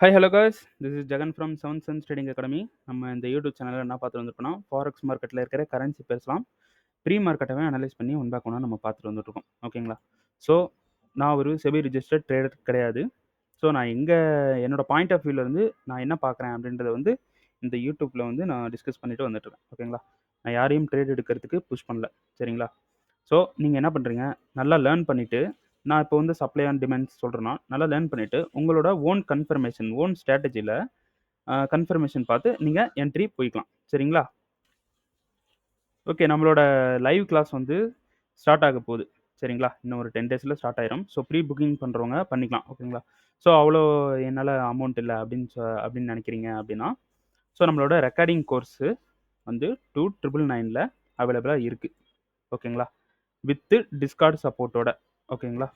Hi hello guys, this is Jagan from seven sense trading academy. நம்ம இந்த YouTube சேனலில் என்ன பார்த்துட்டு வந்துருக்கோம்னா, ஃபாரெக்ஸ் மார்க்கெட்டில் இருக்கிற கரன்சி பேசலாம். ப்ரீ மார்க்கெட்டவே அனலைஸ் பண்ணி ஒன் பேக் ஒன்றா நம்ம பார்த்துட்டு வந்துட்டுருக்கோம். ஓகேங்களா? ஸோ நான் ஒரு செபி ரிஜிஸ்டர்ட் ட்ரேடர் கிடையாது. ஸோ நான் என்னோட பாயிண்ட் ஆஃப் வியூலேருந்து நான் என்ன பார்க்குறேன் அப்படின்றத வந்து இந்த யூடியூப்பில் வந்து நான் டிஸ்கஸ் பண்ணிட்டு வந்துட்டுருக்கேன். ஓகேங்களா? நான் யாரையும் ட்ரேட் எடுக்கிறதுக்கு புஷ் பண்ணல. சரிங்களா? ஸோ நீங்கள் என்ன பண்ணுறீங்க, நல்லா லேர்ன் பண்ணிவிட்டு, நான் இப்போ வந்து சப்ளை அண்ட் டிமாண்ட்ஸ் சொல்கிறேன்னா, நல்லா லேர்ன் பண்ணிவிட்டு உங்களோட ஓன் கன்ஃபர்மேஷன், ஓன் ஸ்ட்ராட்டஜியில் கன்ஃபர்மேஷன் பார்த்து நீங்கள் என்ட்ரி போய்க்கலாம். சரிங்களா? ஓகே, நம்மளோட லைவ் கிளாஸ் வந்து ஸ்டார்ட் ஆக போகுது. சரிங்களா? இன்னும் ஒரு 10 டேஸில் ஸ்டார்ட் ஆயிரும். ஸோ ப்ரீ புக்கிங் பண்ணுறவங்க பண்ணிக்கலாம். ஓகேங்களா? ஸோ அவ்வளோ என்னால் அமௌண்ட் இல்லை அப்படின்னு நினைக்கிறீங்க அப்படின்னா, ஸோ நம்மளோட ரெக்கார்டிங் கோர்ஸு வந்து 2999ல் அவைலபிளாக இருக்குது. ஓகேங்களா? வித்து டிஸ்கார்ட் சப்போர்ட்டோட. ஓகேங்களா?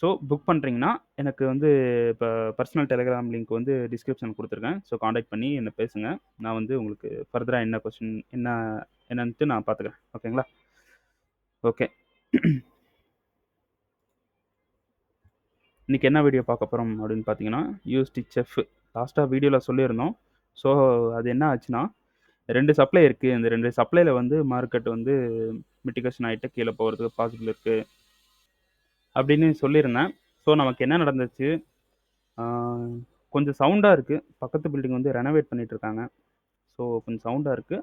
ஸோ புக் பண்ணுறீங்கன்னா, எனக்கு வந்து இப்போ பர்சனல் டெலிகிராம் லிங்க் வந்து டிஸ்கிரிப்ஷன் குடுத்துருக்கேன். ஸோ கான்டாக்ட் பண்ணி என்ன பேசுங்க. நான் வந்து உங்களுக்கு ஃபர்தரா என்ன கொஸ்டின் என்னன்ட்டு நான் பார்த்துக்கிறேன். ஓகேங்களா? ஓகே. இன்னைக்கு என்ன வீடியோ பார்க்க போறோம் அப்படின்னு பார்த்தீங்கன்னா, யூஎஸ்டிஹெஃப் லாஸ்ட்டா வீடியோல சொல்லியிருந்தோம். ஸோ அது என்ன ஆச்சுன்னா, 2 சப்ளை இருக்கு. இந்த 2 சப்ளைல வந்து மார்க்கெட் வந்து மிட்டிகேஷன் ஆயிட்டு கீழ போறதுக்கு பாசிபிள் இருக்கு அப்படின்னு சொல்லியிருந்தேன். ஸோ நமக்கு என்ன நடந்துச்சு, ஆ, கொஞ்சம் சவுண்டா இருக்கு. பக்கத்து பில்டிங் வந்து ரெனோவேட் பண்ணிட்டு இருக்காங்க. ஸோ கொஞ்சம் சவுண்டா இருக்கு.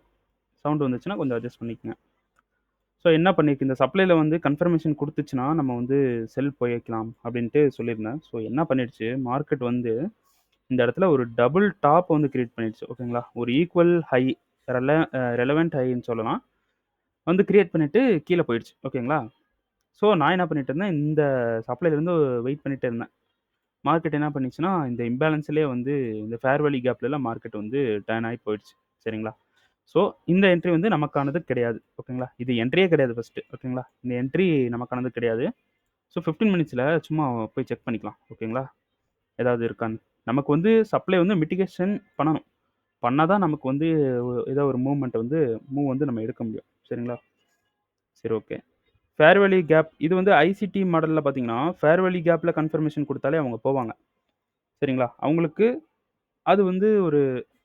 சவுண்ட் வந்துச்சுன்னா கொஞ்சம் அட்ஜஸ்ட் பண்ணிக்கங்க. ஸோ என்ன பண்ணிருக்கு, இந்த சப்ளைல வந்து கன்ஃபர்மேஷன் குடுத்துச்சுன்னா, நம்ம வந்து செல் போய்க்கலாம் அப்படின்ட்டு சொல்லியிருந்தேன். ஸோ என்ன பண்ணிடுச்சு, மார்க்கெட் வந்து இந்த இடத்துல ஒரு டபுள் டாப் வந்து கிரியேட் பண்ணிடுச்சு. ஓகேங்களா? ஒரு ஈக்குவல் ஹை ரெலவென்ட் ஹைன்னு சொல்லலாம். வந்து கிரியேட் பண்ணிட்டு கீழ போயிடுச்சு. ஓகேங்களா? ஸோ நான் என்ன பண்ணிட்டு இருந்தேன், இந்த சப்ளைலேருந்து வெயிட் பண்ணிட்டே இருந்தேன். மார்க்கெட் என்ன பண்ணுச்சுன்னா, இந்த இம்பேலன்ஸ்லயே வந்து இந்த ஃபேர் வேல்யூ கேப்லலாம் மார்க்கெட் வந்து டர்ன் ஆகி போயிடுச்சு. சரிங்களா? ஸோ இந்த என்ட்ரி வந்து நமக்கானது கிடையாது. ஓகேங்களா? இது என்ட்ரியே கிடையாது ஃபர்ஸ்ட்டு. ஓகேங்களா? இந்த என்ட்ரி நமக்கானது கிடையாது. ஸோ 15 மினிட்ஸ்ல சும்மா போய் செக் பண்ணிக்கலாம். ஓகேங்களா? ஏதாவது இருக்கான்னு. நமக்கு வந்து சப்ளை வந்து மிட்டிகேஷன் பண்ணணும். பண்ணா தான் நமக்கு வந்து ஏதோ ஒரு மூவ் வந்து நம்ம எடுக்க முடியும். சரிங்களா? சரி, ஓகே. ஃபேர் வேல்யூ கேப் இது வந்து ஐசிடி மாடல்ல பார்த்தீங்கன்னா, ஃபேர் வேல்யூ கேப்ல கன்ஃபர்மேஷன் குடுத்தாலே அவங்க போவாங்க. சரிங்களா? அவங்களுக்கு அது வந்து ஒரு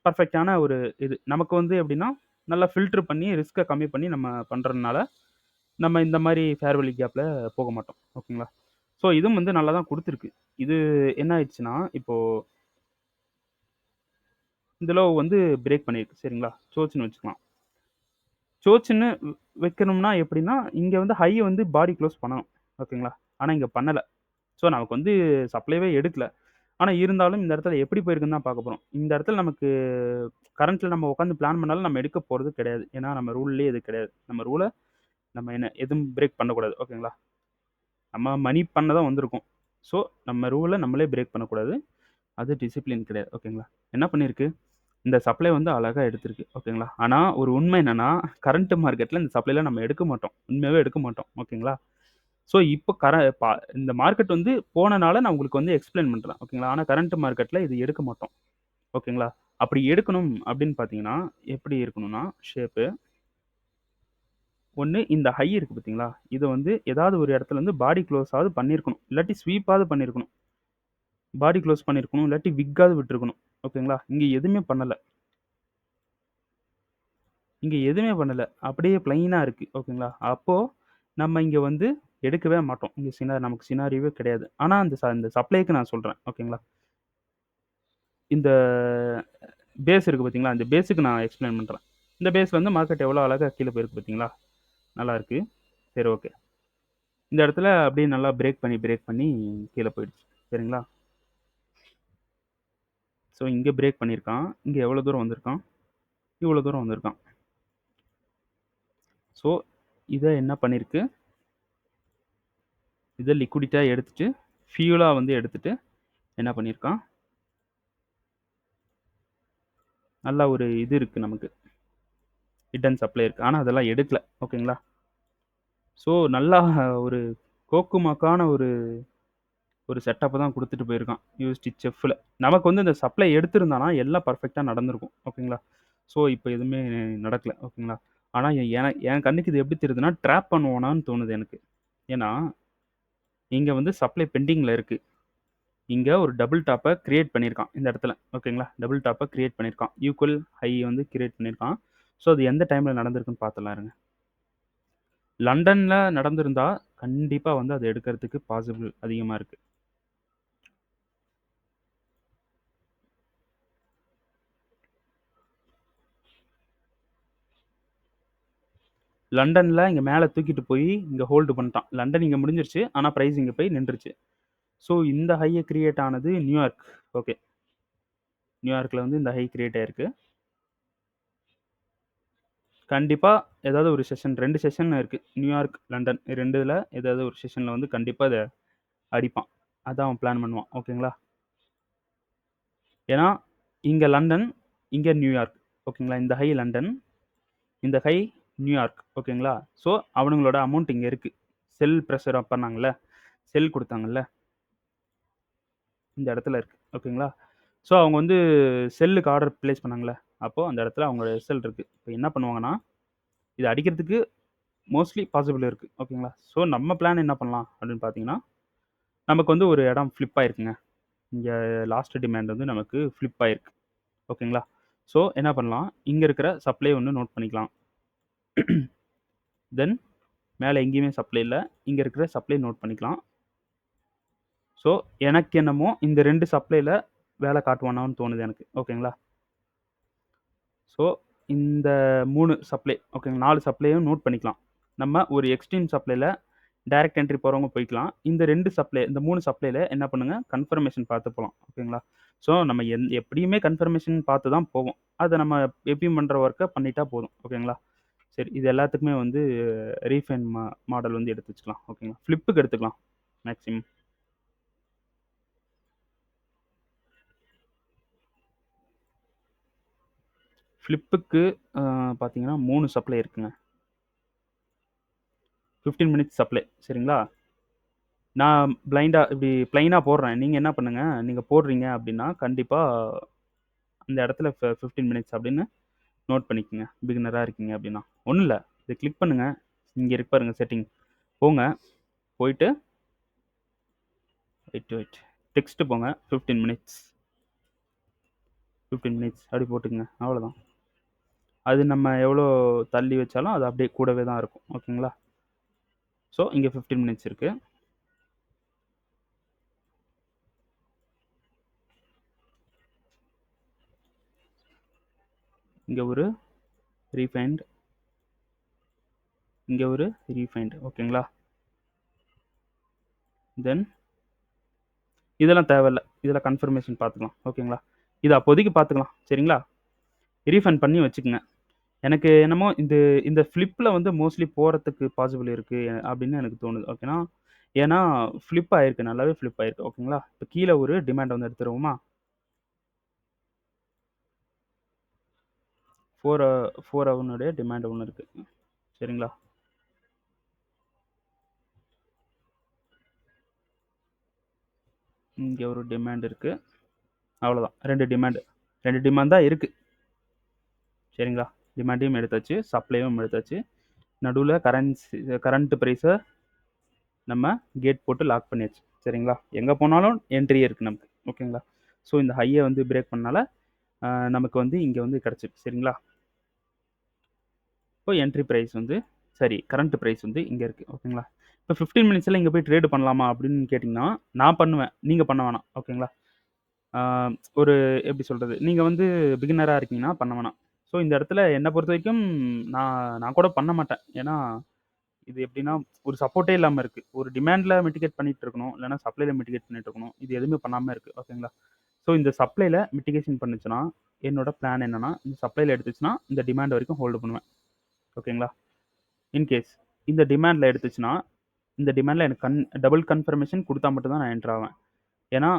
பெர்ஃபெக்ட்டான ஒரு இது. நமக்கு வந்து எப்படின்னா, நல்லா ஃபில்டர் பண்ணி, ரிஸ்க்க கம்மி பண்ணி நம்ம பண்றதுனால, நம்ம இந்த மாரி ஃபேர் வேல்யூ கேப்ல போக மாட்டோம். ஓகேங்களா? ஸோ இதுவும் வந்து நல்லா தான் குடுத்துருக்கு. இது என்ன ஆயிடுச்சுன்னா, இப்போ இந்த லோ வந்து பிரேக் பண்ணியிருக்கு. சரிங்களா? சோச்சுன்னு வச்சுக்கலாம். சோச்சுன்னு வைக்கணும்னா எப்படின்னா, இங்க வந்து ஹை வந்து பாடி க்ளோஸ் பண்ணணும். ஓகேங்களா? ஆனா இங்க பண்ணல. ஸோ நமக்கு வந்து சப்ளைவே எடுக்கல. ஆனா இருந்தாலும் இந்த இடத்துல எப்படி போயிருக்குன்னு தான் பார்க்க போறோம். இந்த இடத்துல நமக்கு கரண்ட்ல நம்ம உட்காந்து பிளான் பண்ணாலும் நம்ம எடுக்க போறது கிடையாது. ஏன்னா நம்ம ரூல்லயே இது கிடையாது. நம்ம ரூல நம்ம எதுவும் பிரேக் பண்ணக்கூடாது. ஓகேங்களா? நம்ம மணி பண்ண தான் வந்திருக்கோம். ஸோ நம்ம ரூல நம்மளே பிரேக் பண்ணக்கூடாது. அது டிசிப்ளின் கிடையாது. ஓகேங்களா? என்ன பண்ணியிருக்கு, இந்த சப்ளை வந்து அழகா எடுத்திருக்கு. ஓகேங்களா? ஆனா ஒரு உண்மை என்னன்னா, கரண்ட் மார்க்கெட்ல இந்த சப்ளைலாம் நம்ம எடுக்க மாட்டோம். உண்மையாவே எடுக்க மாட்டோம். ஓகேங்களா? ஸோ இப்போ இந்த மார்க்கெட் வந்து போனனால நான் உங்களுக்கு வந்து எக்ஸ்ப்ளைன் பண்றேன். ஓகேங்களா? ஆனா கரண்ட் மார்க்கெட்ல இது எடுக்க மாட்டோம். ஓகேங்களா? அப்படி எடுக்கணும் அப்படின்னு பார்த்தீங்கன்னா, எப்படி இருக்கணும்னா, ஷேப்பு ஒண்ணு இந்த ஹை இருக்கு பார்த்தீங்களா? இத வந்து ஏதாவது ஒரு இடத்துல வந்து பாடி குளோஸாவது பண்ணியிருக்கணும். இல்லாட்டி ஸ்வீப்பாவது பண்ணியிருக்கணும். பாடி குளோஸ் பண்ணியிருக்கணும். இல்லாட்டி விக்காவது விட்டுருக்கணும். ஓகேங்களா? இங்க எதுவுமே பண்ணல. இங்க எதுவுமே பண்ணல. அப்படியே பிளைனா இருக்கு. ஓகேங்களா? அப்போ நம்ம இங்க வந்து எடுக்கவே மாட்டோம். இங்க நமக்கு சினாரியோவே கிடையாது. ஆனா இந்த சப்ளைக்கு நான் சொல்றேன். ஓகேங்களா? இந்த பேஸ் இருக்கு பார்த்தீங்களா? இந்த பேஸுக்கு நான் எக்ஸ்ப்ளைன் பண்றேன். இந்த பேஸ்ல வந்து மார்க்கெட் எவ்வளோ அழகா கீழ போயிருக்கு பார்த்தீங்களா? நல்லா இருக்கு. சரி, ஓகே. இந்த இடத்துல அப்படியே நல்லா பிரேக் பண்ணி கீழ போயிடுச்சு. சரிங்களா? ஸோ இங்க பிரேக் பண்ணியிருக்கான். இங்க எவ்வளோ தூரம் வந்திருக்கான்? இவ்வளோ தூரம் வந்திருக்கான். ஸோ இத என்ன பண்ணியிருக்கு? இத லிக்விடிட்டா எடுத்துட்டு, ஃபியூலா வந்து எடுத்துட்டு என்ன பண்ணியிருக்கான்? நல்ல ஒரு இது இருக்கு நமக்கு. ஹிட்டன் சப்ளை இருக்கு. ஆனா அதெல்லாம் எடுக்கல. ஓகேங்களா? ஸோ நல்லா ஒரு கோக்குமாக்கான ஒரு ஒரு செட்டப்ப தான் குடுத்துட்டு போயிருக்கான். யூஎஸ்டி செஃப்ல. நமக்கு வந்து இந்த சப்ளை எடுத்திருந்தான்னா, எல்லாம் பெர்ஃபெக்ட்டா நடந்திருக்கும். ஓகேங்களா? ஸோ இப்ப எதுவுமே நடக்கல. ஓகேங்களா? ஆனா என் கண்ணுக்கு இது எப்படி தெரியுதுன்னா, ட்ராப் பண்ணுவானான்னு தோணுது எனக்கு. ஏன்னா, இங்க வந்து சப்ளை பெண்டிங்ல இருக்கு. இங்க ஒரு டபுள் டாப்ப கிரியேட் பண்ணியிருக்கான் இந்த இடத்துல. ஓகேங்களா? டபுள் டாப்ப கிரியேட் பண்ணியிருக்கான். ஈக்குவல் ஹை வந்து கிரியேட் பண்ணியிருக்கான். ஸோ அது எந்த டைம்ல நடந்திருக்குன்னு பார்த்துடலாம் இருங்க. லண்டன்ல நடந்திருந்தா கண்டிப்பா வந்து அத எடுக்கிறதுக்கு பாசிபிள் அதிகமா இருக்கு. லண்டன்ல இங்க மேல தூக்கிட்டு போய் இங்க ஹோல்டு பண்ணிட்டான். லண்டன் இங்க முடிஞ்சிருச்சு. ஆனா பிரைஸ் இங்க போய் நின்றுச்சு. ஸோ இந்த ஹைய கிரியேட் ஆனது நியூயார்க். ஓகே. நியூயார்க்ல வந்து இந்த ஹை கிரியேட் ஆயிருக்கு. கண்டிப்பா ஏதாவது ஒரு செஷன் 2 செஷன் இருக்கு. நியூயார்க், லண்டன் 2ல ஏதாவது ஒரு செஷன்ல வந்து கண்டிப்பா இத அடிப்பான். அதான் அவன் பிளான் பண்ணுவான். ஓகேங்களா? ஏன்னா இங்க லண்டன், இங்க நியூயார்க். ஓகேங்களா? இந்த ஹை லண்டன், இந்த ஹை நியூயார்க். ஓகேங்களா? ஸோ அவனுங்களோட அமௌண்ட் இங்க இருக்கு. செல் பிரஷர் பண்ணாங்கல்ல, செல் குடுத்தாங்கல்ல, இந்த இடத்துல இருக்கு. ஓகேங்களா? ஸோ அவங்க வந்து செல்லுக்கு ஆர்டர் பிளேஸ் பண்ணாங்கல்ல, அப்போ அந்த இடத்துல அவங்களோட எஸ்எல் இருக்கு. இப்போ என்ன பண்ணுவாங்கன்னா, இத அடிக்கிறதுக்கு மோஸ்ட்லி பாசிபிள் இருக்கு. ஓகேங்களா? ஸோ நம்ம பிளான் என்ன பண்ணலாம் அப்படின்னு பார்த்தீங்கன்னா, நமக்கு வந்து ஒரு இடம் ஃபிளிப் ஆயிருக்குங்க. இங்க லாஸ்ட் டிமாண்ட் வந்து நமக்கு ஃபிளிப் ஆயிருக்கு. ஓகேங்களா? ஸோ என்ன பண்ணலாம், இங்க இருக்கிற சப்ளை ஒண்ணு நோட் பண்ணிக்கலாம். தென் மேல எங்கேயுமே சப்ளை இல்ல. இங்க இருக்கிற சப்ளை நோட் பண்ணிக்கலாம். ஸோ எனக்கு என்னமோ இந்த 2 சப்ளைல வேலை காட்டுவானான்னு தோணுது எனக்கு. ஓகேங்களா? ஸோ இந்த 3 சப்ளை ஓகேங்களா? 4 சப்ளையும் நோட் பண்ணிக்கலாம். நம்ம ஒரு எக்ஸ்ட்ரீம் சப்ளைல டைரக்ட் என்ட்ரி போறவங்க போய்க்கலாம். இந்த 2 சப்ளை இந்த 3 சப்ளைல என்ன பண்ணுங்க, கன்ஃபர்மேஷன் பார்த்து போலாம். ஓகேங்களா? ஸோ நம்ம எப்படியுமே கன்ஃபர்மேஷன் பார்த்து தான் போவோம். அத நம்ம எப்பயும் பண்ற ஒர்க்க பண்ணிட்டா போதும். ஓகேங்களா? சரி இது எல்லாத்துக்குமே வந்து ரீஃபைன் மாடல் வந்து எடுத்து வச்சுக்கலாம். ஓகேங்களா? ஃபிளிப்புக்கு எடுத்துக்கலாம் மேக்ஸிமம். ஃபிளிப்புக்கு பார்த்தீங்கன்னா 3 சப்ளை இருக்குங்க. 15 மினிட்ஸ் சப்ளை சரிங்களா? நான் பிளைண்டா இப்படி பிளைனா போடுறேன். நீங்க என்ன பண்ணுங்க, நீங்க போடுறீங்க அப்படின்னா, கண்டிப்பா அந்த இடத்துல 15 மினிட்ஸ் அப்படின்னு நோட் பண்ணிக்கங்க. பிகினரா இருக்கீங்க அப்படின்னா. ஒண்ணும் இல்ல. இத கிளிக் பண்ணுங்க. இங்க இருக்கு பாருங்க செட்டிங். போங்க. போயிட்டு வெயிட். டெக்ஸ்ட் போங்க. 15 மினிட்ஸ். 15 மினிட்ஸ் அப்படி போட்டுக்கங்க. அவ்வளோதான். அது நம்ம எவ்வளோ தள்ளி வச்சாலும் அது அப்படியே கூடவே தான் இருக்கும். ஓகேங்களா? ஸோ இங்க 15 மினிட்ஸ் இருக்கு. இங்க ஒரு ரீஃபைண்ட். இங்க ஒரு ரீஃபைண்ட். ஓகேங்களா? தென் இதெல்லாம் தேவையில்ல. இதில கன்ஃபர்மேஷன் பார்த்துக்கலாம். ஓகேங்களா? இது அப்போதைக்கு பார்த்துக்கலாம். சரிங்களா? ரீஃபண்ட் பண்ணி வச்சுக்கங்க. எனக்கு என்னமோ இந்த ஃபிளிப்ல வந்து மோஸ்ட்லி போறதுக்கு பாசிபிள் இருக்கு அப்படின்னு எனக்கு தோணுது. ஓகேனா? ஏன்னா ஃபிளிப் ஆயிருக்கு. நல்லாவே ஃபிளிப் ஆயிருக்கு. ஓகேங்களா? இப்ப கீழ ஒரு டிமாண்ட் வந்து எடுத்துருவோமா? 4 ஹவர்னுடைய டிமாண்ட் ஒண்ணு இருக்கு. சரிங்களா? இங்க ஒரு டிமாண்ட் இருக்கு. அவ்வளோதான். 2 டிமாண்ட். 2 டிமாண்ட் தான் இருக்கு. சரிங்களா? டிமாண்டையும் எடுத்தாச்சு. சப்ளையும் எடுத்தாச்சு. நடுவுல கரண்ட் பிரைஸ நம்ம கேட் போட்டு லாக் பண்ணியாச்சு. சரிங்களா? எங்க போனாலும் என்ட்ரி இருக்கு நமக்கு. ஓகேங்களா? ஸோ இந்த ஹைய வந்து பிரேக் பண்ணனால நமக்கு வந்து இங்க வந்து கிடைச்சிருக்கு. சரிங்களா? இப்போ என்ட்ரி பிரைஸ் வந்து சரி கரண்ட் பிரைஸ் வந்து இங்க இருக்கு. ஓகேங்களா? இப்போ 15 மினிட்ஸ்ல இங்க போய் ட்ரேட் பண்ணலாமா அப்படின்னு கேட்டீங்கன்னா, நான் பண்ணுவேன். நீங்க பண்ண வேணாம். ஓகேங்களா? ஆ ஒரு எப்படி சொல்றது? நீங்க வந்து பிகினரா இருக்கீங்கன்னா பண்ண வேணாம். ஸோ இந்த இடத்துல என்ன பொறுத்தவரைக்கும் நான் நான் கூட பண்ண மாட்டேன். ஏன்னா இது எப்படின்னா, ஒரு சப்போர்ட்டே இல்லாம இருக்கு. ஒரு டிமாண்ட்ல மிட்டிகேட் பண்ணிட்டு இருக்கணும். இல்லன்னா சப்ளைல மிட்டிகேட் பண்ணிட்டு இருக்கணும். இது எதுவுமே பண்ணாம இருக்கு. ஓகேங்களா? ஸோ இந்த சப்ளைல மிட்டிகேஷன் பண்ணுச்சுன்னா, என்னோட பிளான் என்னன்னா, இந்த சப்ளைல எடுத்துச்சுன்னா, இந்த டிமாண்ட் வரைக்கும் ஹோல்டு பண்ணுவேன். ஓகேங்களா? இன்கேஸ் இந்த டிமாண்ட்ல எடுத்துச்சுன்னா, இந்த டிமாண்ட்ல எனக்கு டபுள் கன்ஃபர்மேஷன் குடுத்தா மட்டும் தான் நான் என்டர் ஆவேன். ஏன்னா,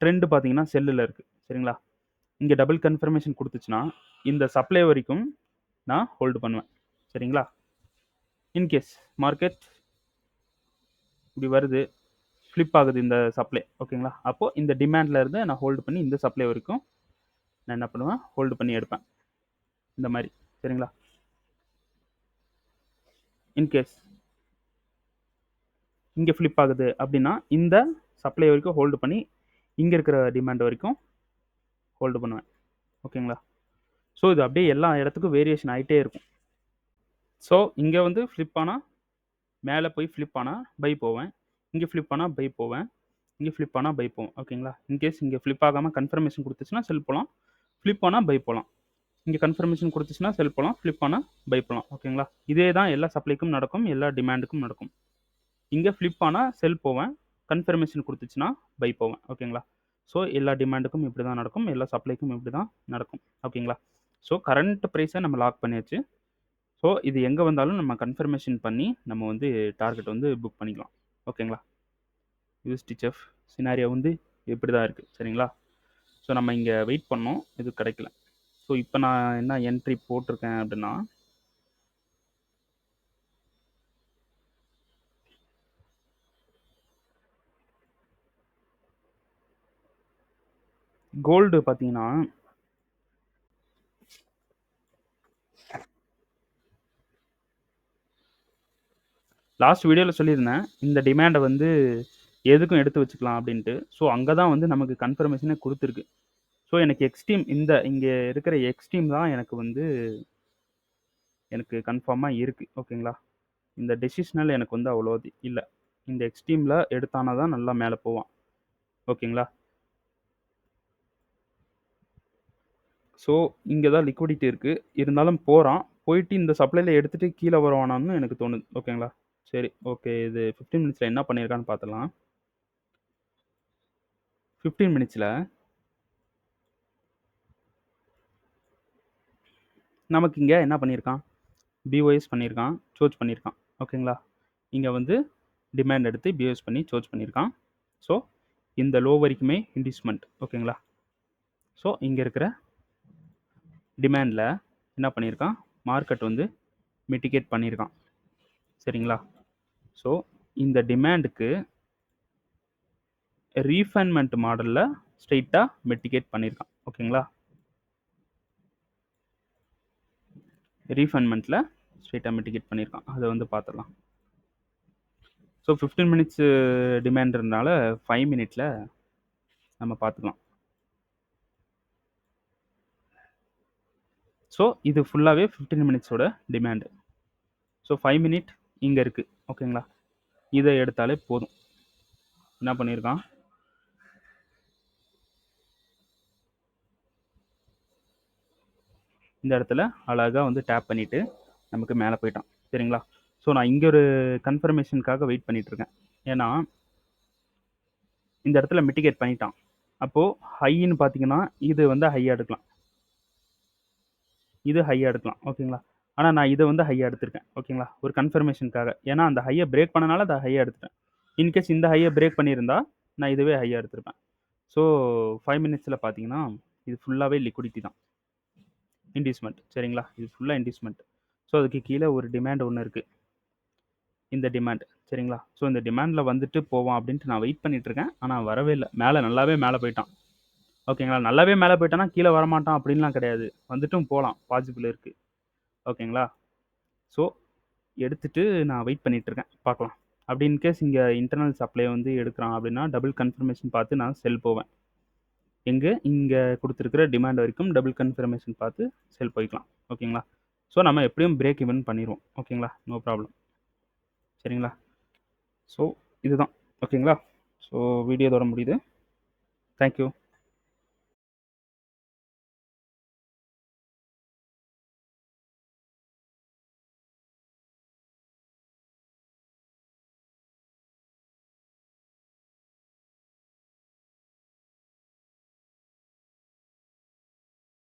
ட்ரெண்ட் பார்த்தீங்கன்னா செல்லுல இருக்கு. சரிங்களா? இங்க டபுள் கன்ஃபர்மேஷன் குடுத்துச்சுன்னா, இந்த சப்ளை வரைக்கும் நான் ஹோல்டு பண்ணுவேன். சரிங்களா? இன்கேஸ் மார்க்கெட் இப்படி வருது. ஃபிளிப் ஆகுது இந்த சப்ளை. ஓகேங்களா? அப்போ இந்த டிமாண்ட்ல இருந்து நான் ஹோல்டு பண்ணி இந்த சப்ளை வரைக்கும் நான் என்ன பண்ணுவேன்? ஹோல்டு பண்ணி எடுப்பேன். இந்த மாரி. சரிங்களா? இன்கேஸ் இங்க ஃபிளிப் ஆகுது அப்படின்னா, இந்த சப்ளை வரைக்கும் ஹோல்டு பண்ணி, இங்கே இருக்கிற டிமாண்ட் வரைக்கும் ஹோல்டு பண்ணுவேன். ஓகேங்களா? ஸோ இது அப்படியே எல்லா இடத்துக்கும் வேரியேஷன் ஆகிட்டே இருக்கும். ஸோ இங்கே வந்து ஃப்ளிப் ஆனால் மேலே போய் ஃப்ளிப் ஆனால் பை போவேன், இங்கே ஃப்ளிப் ஆனால் பை போவேன், இங்கே ஃப்ளிப் ஆனால் பை போவேன். ஓகேங்களா? இன்கேஸ் இங்கே ஃப்ளிப் ஆகாமல் கன்ஃபர்மேஷன் கொடுத்துச்சுன்னா செல் போகலாம், ஃப்ளிப் ஆனால் பை போகலாம். இங்கே கன்ஃபர்மேஷன் கொடுத்துச்சுன்னா செல் போகலாம், ஃப்ளிப் ஆனால் பை போகலாம். ஓகேங்களா? இதே தான் எல்லா சப்ளைக்கும் நடக்கும், எல்லா டிமாண்டுக்கும் நடக்கும். இங்கே ஃப்ளிப் ஆனால் செல் போவேன், கன்ஃபர்மேஷன் கொடுத்துச்சுன்னா பை போவேன். ஓகேங்களா? ஸோ எல்லா டிமாண்டுக்கும் இப்படி தான் நடக்கும், எல்லா சப்ளைக்கும் இப்படி தான் நடக்கும். ஓகேங்களா? ஸோ கரண்ட் ப்ரைஸை நம்ம லாக் பண்ணியாச்சு. ஸோ இது எங்கே வந்தாலும் நம்ம கன்ஃபர்மேஷன் பண்ணி நம்ம வந்து டார்கெட் வந்து புக் பண்ணிக்கலாம். ஓகேங்களா? யூஎஸ்டிஎஃப் சினாரியோ வந்து இப்படி தான் இருக்குது. சரிங்களா? ஸோ நம்ம இங்கே வெயிட் பண்ணோம், இது கிடைக்கல. ஸோ இப்போ நான் என்ன என்ட்ரி போட்டிருக்கேன் அப்படின்னா, கோல்டு பார்த்தீங்கன்னா லாஸ்ட் வீடியோவில் சொல்லியிருந்தேன் இந்த டிமாண்டை வந்து எதுக்கும் எடுத்து வச்சுக்கலாம் அப்படின்ட்டு. ஸோ அங்கே தான் வந்து நமக்கு கன்ஃபர்மேஷனே கொடுத்துருக்கு. ஸோ எனக்கு எக்ஸ்ட்ரீம் இங்கே இருக்கிற எக்ஸ்ட்ரீம் தான் எனக்கு வந்து கன்ஃபார்மாக இருக்குது. ஓகேங்களா? இந்த டெசிஷனல் எனக்கு வந்து அவ்வளோ இல்லை. இந்த எக்ஸ்ட்ரீமில் எடுத்தானா தான் நல்லா மேலே போவான். ஓகேங்களா? ஸோ இங்கே தான் லிக்விடிட்டி இருக்குது, இருந்தாலும் போகிறான். போயிட்டு இந்த சப்ளையில் எடுத்துகிட்டு கீழே வருவானான்னு எனக்கு தோணுது. ஓகேங்களா? சரி, ஓகே. இது 15 மினிட்ஸில் என்ன பண்ணியிருக்கான்னு பார்த்துலாம். 15 மினிட்ஸில் நமக்கு இங்கே என்ன பண்ணியிருக்கான், பிஓஎஸ் பண்ணியிருக்கான், சோர்ச் பண்ணியிருக்கான். ஓகேங்களா? இங்கே வந்து டிமாண்ட் எடுத்து பிஓஎஸ் பண்ணி சோர்ச் பண்ணியிருக்கான். ஸோ இந்த லோ வரைக்குமே இன்டிஸ்மெண்ட். ஓகேங்களா? ஸோ இங்கே இருக்கிற டிமாண்டில் என்ன பண்ணியிருக்கான், மார்க்கெட் வந்து மிட்டிகேட் பண்ணியிருக்கான். சரிங்களா? ஸோ இந்த டிமாண்டுக்கு ரீஃபைன்மெண்ட் மாடலில் ஸ்ட்ரெயிட்டாக மிட்டிகேட் பண்ணியிருக்கான். ஓகேங்களா? ரீஃபைன்மெண்ட்டில் ஸ்ட்ரெயிட்டாக மிட்டிகேட் பண்ணியிருக்கான். அதை வந்து பார்த்துடலாம். ஸோ 15 மினிட்ஸு டிமாண்ட்னால 5 மினிட்ஸில் நம்ம பார்த்துக்கலாம். ஸோ இது ஃபுல்லாகவே 15 மினிட்ஸோட டிமாண்டு. ஸோ 5 மினிட் இங்கே இருக்குது. ஓகேங்களா? இதை எடுத்தாலே போதும். என்ன பண்ணியிருக்கான், இந்த இடத்துல அழகாக வந்து டேப் பண்ணிவிட்டு நமக்கு மேலே போயிட்டான். சரிங்களா? ஸோ நான் இங்கே ஒரு கன்ஃபர்மேஷனுக்காக வெயிட் பண்ணிகிட்ருக்கேன். ஏன்னா இந்த இடத்துல மிட்டிகேட் பண்ணிட்டான். அப்போது ஹைன்னு பார்த்தீங்கன்னா இது வந்து ஹையாக எடுக்கலாம், இது ஹையாக எடுக்கலாம். ஓகேங்களா? ஆனால் நான் இதை வந்து ஹையாக எடுத்திருக்கேன். ஓகேங்களா? ஒரு கன்ஃபர்மேஷனுக்காக. ஏன்னா அந்த ஹையை பிரேக் பண்ணனால அதை ஹையாக எடுத்துட்டேன். இன்கேஸ் இந்த ஹையை பிரேக் பண்ணியிருந்தா நான் இதுவே ஹையாக எடுத்திருப்பேன். ஸோ 5 மினிட்ஸில் பார்த்தீங்கன்னா இது ஃபுல்லாகவே லிக்விடிட்டி தான், இன்டிஸ்மெண்ட். சரிங்களா? இது ஃபுல்லாக இன்டிஸ்மெண்ட். ஸோ அதுக்கு கீழே ஒரு டிமாண்ட் ஒன்று இருக்குது, இந்த டிமாண்ட். சரிங்களா? ஸோ இந்த டிமாண்டில் வந்துட்டு போவான் அப்படின்ட்டு நான் வெயிட் பண்ணிகிட்ருக்கேன். ஆனால் வரவே இல்லை. நல்லாவே மேலே போயிட்டான். ஓகேங்களா? நல்லாவே மேலே போயிட்டானா கீழே வரமாட்டான் அப்படின்லாம் கிடையாது, வந்துட்டும் போகலாம், பாசிபிள் இருக்குது. ஓகேங்களா? ஸோ எடுத்துகிட்டு நான் வெயிட் பண்ணிகிட்ருக்கேன், பார்க்கலாம். அப்படி இன்கேஸ் இங்கே இன்டர்னல் சப்ளை வந்து எடுக்கிறான் அப்படின்னா டபுள் கன்ஃபர்மேஷன் பார்த்து நான் செல் போவேன். இங்கே கொடுத்துருக்கிற டிமாண்ட் வரைக்கும் டபுள் கன்ஃபர்மேஷன் பார்த்து செல் போய்க்கலாம். ஓகேங்களா? ஸோ நம்ம எப்படியும் பிரேக் ஈவன் பண்ணிடுவோம். ஓகேங்களா? No problem. சரிங்களா? ஸோ இதுதான். ஓகேங்களா? ஸோ வீடியோ இதோட முடியுது. தேங்க்யூ.